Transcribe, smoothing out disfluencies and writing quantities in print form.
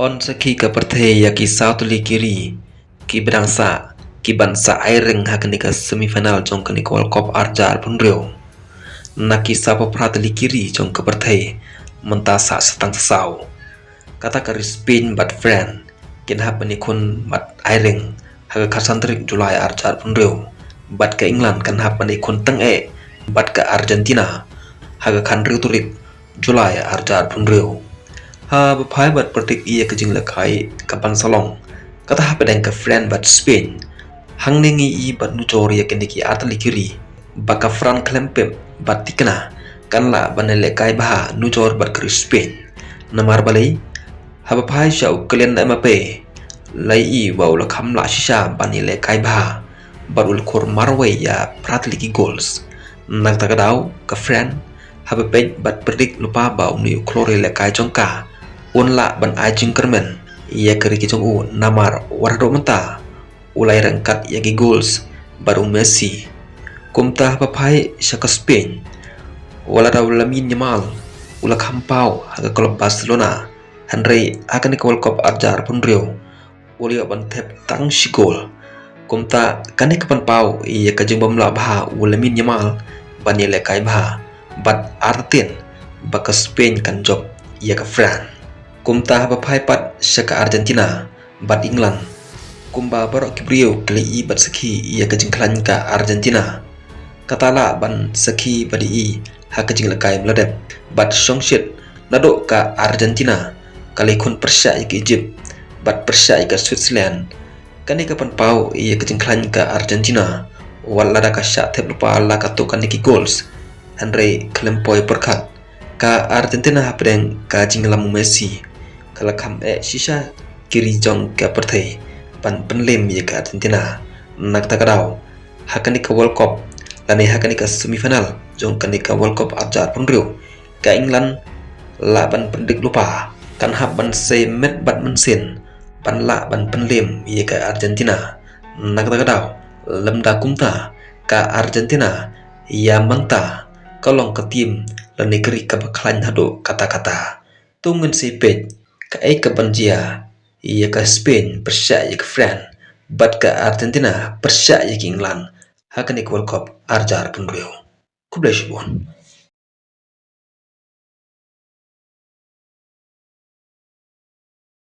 On saki ka perthaya ki sautuli kiri ki bansa airing hakanika semifinal jong kanika World Cup arjar punreo naki sapa pratali kiri jong ka perthaya mentasa setang sau kata ka Spain bat friend kin hapani kun bat airing haga kasantrik Julai arjar punreo bat ka England kan hapani kun tang bat ka Argentina haga kan turik Julai arjar punreo ha bapai bat pertik iya ke jing lakai kapan salong kata hapadang ka friend bat Spain hang nengi i bat nucor ya kendiki atali kiri baka fran klempem bat tikna kan la banele kai baha nucor bat kri Spain namar balai ha bapai shau kalian na mape lai i wau la kham la shisha banile kai baha barul kor marwe ya pratli ki goals nang tagadau ka friend ha bapej bat perdik lupa bau ni klore le kai jongka unla ban ajing kermen ia keri ki u namar warado menta ulai rangkat ya goals baru Messi kumta papai shaka Spain wala raw Lamine Yamal ula kampau haga klub Barcelona Henry akan di World Cup arjar punrio uli ban tep tang shi gol kumta kani kapan pau ia kajing bamla bah Lamine Yamal banile kai bah bat Artin baka Spain kan job ia ka France kumta bapai pat shaka Argentina bat England kumba barok kibrio Khlieh bat saki ia kajing klan ka Argentina katala ban saki badi i ha kajing lakai mladep bat shongshit nado ka Argentina kali kun persya ke Egypt bat persya ke Switzerland kani kapan pau ia kajing klan ka Argentina wala da ka sya tep lupa la ka to kaniki goals Henry klempoi perkat ka Argentina hapdeng ka jinglamu Messi kala kam shisha kiri jong ka perthai pan penlem ya ka Argentina nak tagadau hakani ka World Cup lani hakani ka semifinal jong kani ka World Cup arjar punrio ka England la ban pendik lupa kan hab ban se met bat mensin pan la ban penlem ya ka Argentina nak tagadau lemda kumta ka Argentina ya mangta kalong ka tim lani keri ka baklan hado kata-kata tungen si pej ka ka banjia ia ka Spain persya ya ka France bat ka Argentina persya ya ka England hakani World Cup arjar punrio kublai shibon